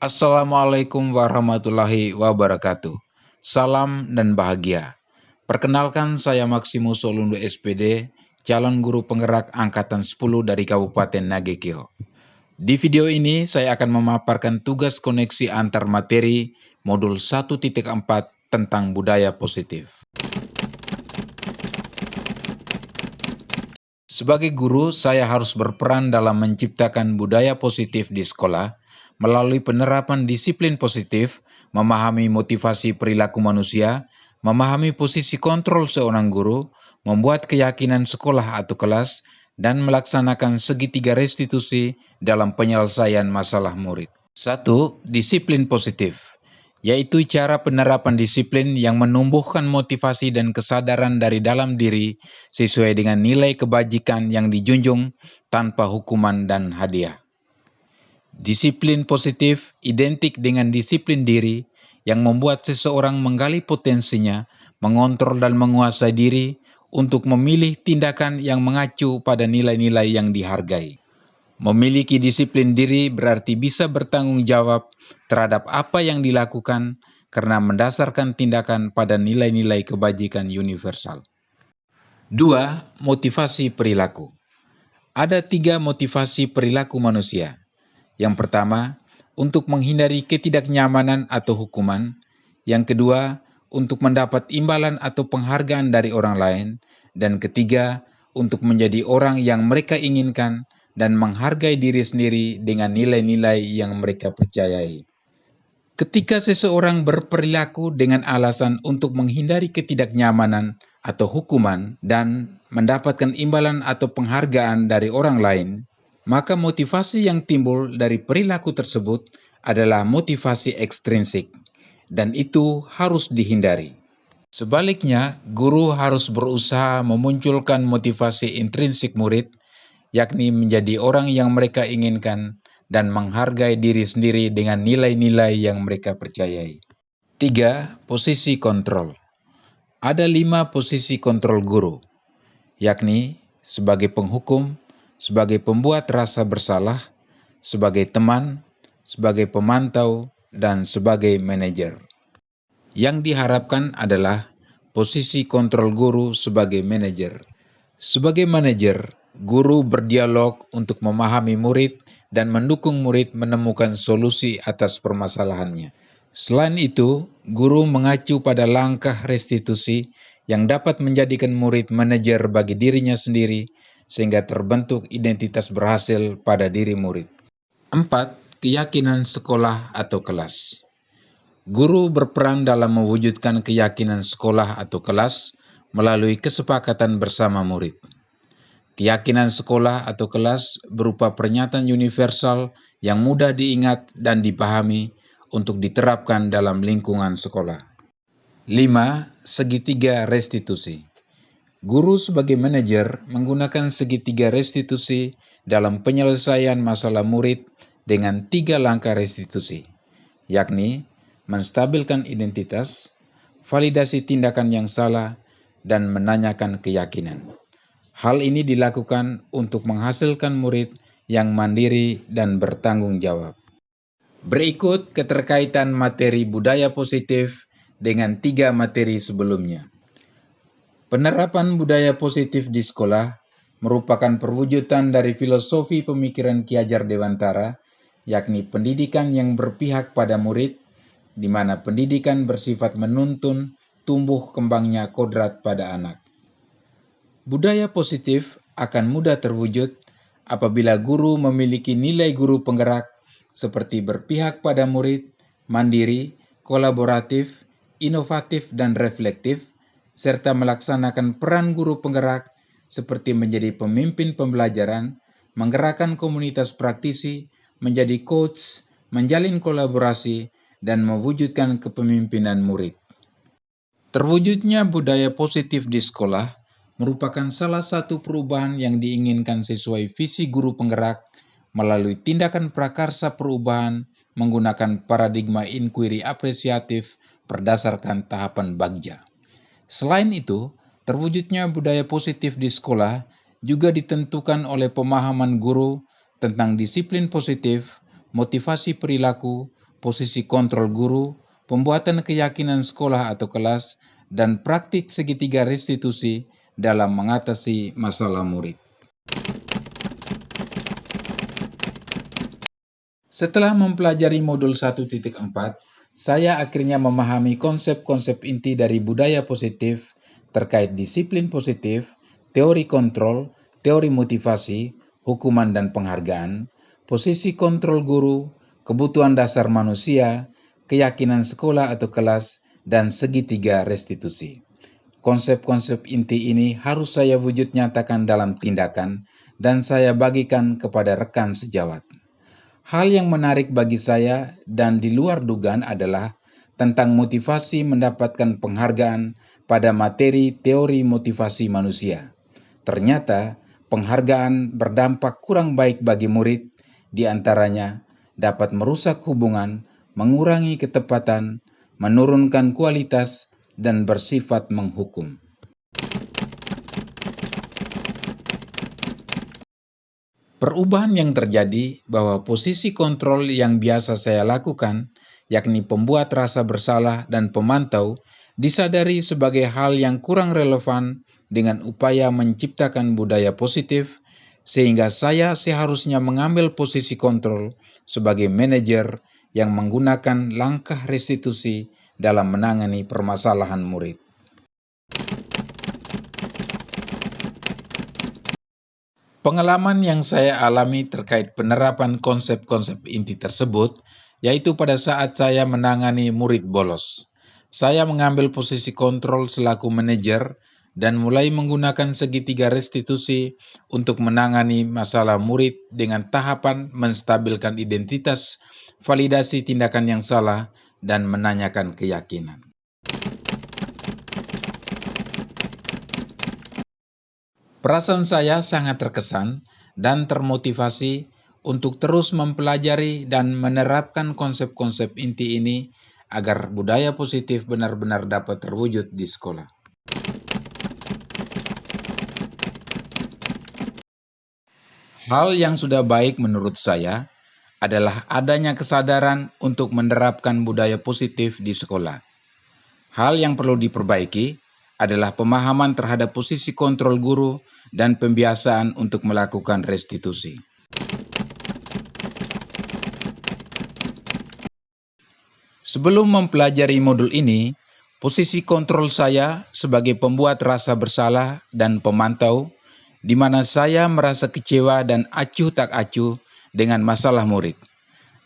Assalamualaikum warahmatullahi wabarakatuh. Salam dan bahagia. Perkenalkan saya Maximus Solundo SPD, calon guru penggerak angkatan 10 dari Kabupaten Nagekeo. Di video ini saya akan memaparkan tugas koneksi antar materi modul 1.4 tentang budaya positif. Sebagai guru, saya harus berperan dalam menciptakan budaya positif di sekolah melalui penerapan disiplin positif, memahami motivasi perilaku manusia, memahami posisi kontrol seorang guru, membuat keyakinan sekolah atau kelas, dan melaksanakan segitiga restitusi dalam penyelesaian masalah murid. 1. Disiplin positif, yaitu cara penerapan disiplin yang menumbuhkan motivasi dan kesadaran dari dalam diri sesuai dengan nilai kebajikan yang dijunjung tanpa hukuman dan hadiah. Disiplin positif identik dengan disiplin diri yang membuat seseorang menggali potensinya, mengontrol dan menguasai diri untuk memilih tindakan yang mengacu pada nilai-nilai yang dihargai. Memiliki disiplin diri berarti bisa bertanggung jawab terhadap apa yang dilakukan karena mendasarkan tindakan pada nilai-nilai kebajikan universal. 2. Motivasi perilaku. Ada 3 motivasi perilaku manusia. Yang pertama, untuk menghindari ketidaknyamanan atau hukuman. Yang kedua, untuk mendapat imbalan atau penghargaan dari orang lain. Dan ketiga, untuk menjadi orang yang mereka inginkan dan menghargai diri sendiri dengan nilai-nilai yang mereka percayai. Ketika seseorang berperilaku dengan alasan untuk menghindari ketidaknyamanan atau hukuman dan mendapatkan imbalan atau penghargaan dari orang lain, maka motivasi yang timbul dari perilaku tersebut adalah motivasi ekstrinsik, dan itu harus dihindari. Sebaliknya, guru harus berusaha memunculkan motivasi intrinsik murid, yakni menjadi orang yang mereka inginkan dan menghargai diri sendiri dengan nilai-nilai yang mereka percayai. 3. Posisi kontrol. Ada 5 posisi kontrol guru, yakni sebagai penghukum, sebagai pembuat rasa bersalah, sebagai teman, sebagai pemantau, dan sebagai manajer. Yang diharapkan adalah posisi kontrol guru sebagai manajer. Sebagai manajer, guru berdialog untuk memahami murid dan mendukung murid menemukan solusi atas permasalahannya. Selain itu, guru mengacu pada langkah restitusi yang dapat menjadikan murid manajer bagi dirinya sendiri sehingga terbentuk identitas berhasil pada diri murid. 4. Keyakinan sekolah atau kelas. Guru berperan dalam mewujudkan keyakinan sekolah atau kelas melalui kesepakatan bersama murid. Keyakinan sekolah atau kelas berupa pernyataan universal yang mudah diingat dan dipahami untuk diterapkan dalam lingkungan sekolah. 5. Segitiga restitusi. Guru sebagai manajer menggunakan segitiga restitusi dalam penyelesaian masalah murid dengan 3 langkah restitusi, yakni menstabilkan identitas, validasi tindakan yang salah, dan menanyakan keyakinan. Hal ini dilakukan untuk menghasilkan murid yang mandiri dan bertanggung jawab. Berikut keterkaitan materi budaya positif dengan 3 materi sebelumnya. Penerapan budaya positif di sekolah merupakan perwujudan dari filosofi pemikiran Ki Hajar Dewantara, yakni pendidikan yang berpihak pada murid, di mana pendidikan bersifat menuntun tumbuh kembangnya kodrat pada anak. Budaya positif akan mudah terwujud apabila guru memiliki nilai guru penggerak seperti berpihak pada murid, mandiri, kolaboratif, inovatif, dan reflektif, serta melaksanakan peran guru penggerak seperti menjadi pemimpin pembelajaran, menggerakkan komunitas praktisi, menjadi coach, menjalin kolaborasi, dan mewujudkan kepemimpinan murid. Terwujudnya budaya positif di sekolah merupakan salah satu perubahan yang diinginkan sesuai visi guru penggerak melalui tindakan prakarsa perubahan menggunakan paradigma inquiry apresiatif berdasarkan tahapan Bagja. Selain itu, terwujudnya budaya positif di sekolah juga ditentukan oleh pemahaman guru tentang disiplin positif, motivasi perilaku, posisi kontrol guru, pembuatan keyakinan sekolah atau kelas, dan praktik segitiga restitusi dalam mengatasi masalah murid. Setelah mempelajari modul 1.4, saya akhirnya memahami konsep-konsep inti dari budaya positif terkait disiplin positif, teori kontrol, teori motivasi, hukuman dan penghargaan, posisi kontrol guru, kebutuhan dasar manusia, keyakinan sekolah atau kelas, dan segitiga restitusi. Konsep-konsep inti ini harus saya wujud nyatakan dalam tindakan dan saya bagikan kepada rekan sejawat. Hal yang menarik bagi saya dan di luar dugaan adalah tentang motivasi mendapatkan penghargaan pada materi teori motivasi manusia. Ternyata penghargaan berdampak kurang baik bagi murid, di antaranya dapat merusak hubungan, mengurangi ketepatan, menurunkan kualitas, dan bersifat menghukum. Perubahan yang terjadi bahwa posisi kontrol yang biasa saya lakukan, yakni pembuat rasa bersalah dan pemantau, disadari sebagai hal yang kurang relevan dengan upaya menciptakan budaya positif, sehingga saya seharusnya mengambil posisi kontrol sebagai manajer yang menggunakan langkah restitusi dalam menangani permasalahan murid. Pengalaman yang saya alami terkait penerapan konsep-konsep inti tersebut, yaitu pada saat saya menangani murid bolos. Saya mengambil posisi kontrol selaku manajer dan mulai menggunakan segitiga restitusi untuk menangani masalah murid dengan tahapan menstabilkan identitas, validasi tindakan yang salah, dan menanyakan keyakinan. Perasaan saya sangat terkesan dan termotivasi untuk terus mempelajari dan menerapkan konsep-konsep inti ini agar budaya positif benar-benar dapat terwujud di sekolah. Hal yang sudah baik menurut saya adalah adanya kesadaran untuk menerapkan budaya positif di sekolah. Hal yang perlu diperbaiki adalah pemahaman terhadap posisi kontrol guru dan pembiasaan untuk melakukan restitusi. Sebelum mempelajari modul ini, posisi kontrol saya sebagai pembuat rasa bersalah dan pemantau, di mana saya merasa kecewa dan acuh tak acuh dengan masalah murid.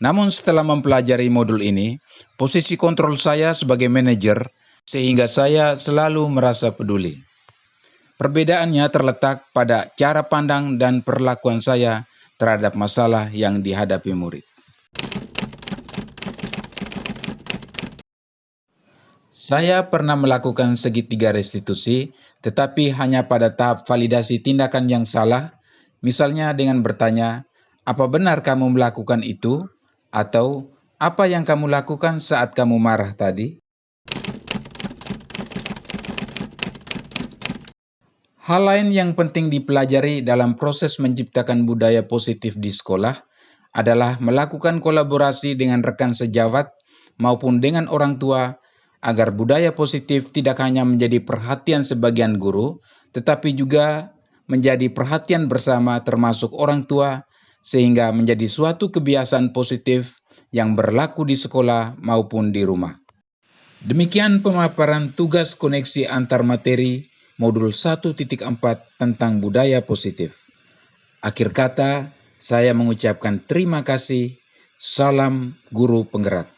Namun setelah mempelajari modul ini, posisi kontrol saya sebagai manajer, sehingga saya selalu merasa peduli. Perbedaannya terletak pada cara pandang dan perlakuan saya terhadap masalah yang dihadapi murid. Saya pernah melakukan segitiga restitusi, tetapi hanya pada tahap validasi tindakan yang salah, misalnya dengan bertanya, "Apa benar kamu melakukan itu?" atau "Apa yang kamu lakukan saat kamu marah tadi?" Hal lain yang penting dipelajari dalam proses menciptakan budaya positif di sekolah adalah melakukan kolaborasi dengan rekan sejawat maupun dengan orang tua agar budaya positif tidak hanya menjadi perhatian sebagian guru, tetapi juga menjadi perhatian bersama termasuk orang tua sehingga menjadi suatu kebiasaan positif yang berlaku di sekolah maupun di rumah. Demikian pemaparan tugas koneksi antar materi modul 1.4 tentang budaya positif. Akhir kata, saya mengucapkan terima kasih. Salam guru penggerak.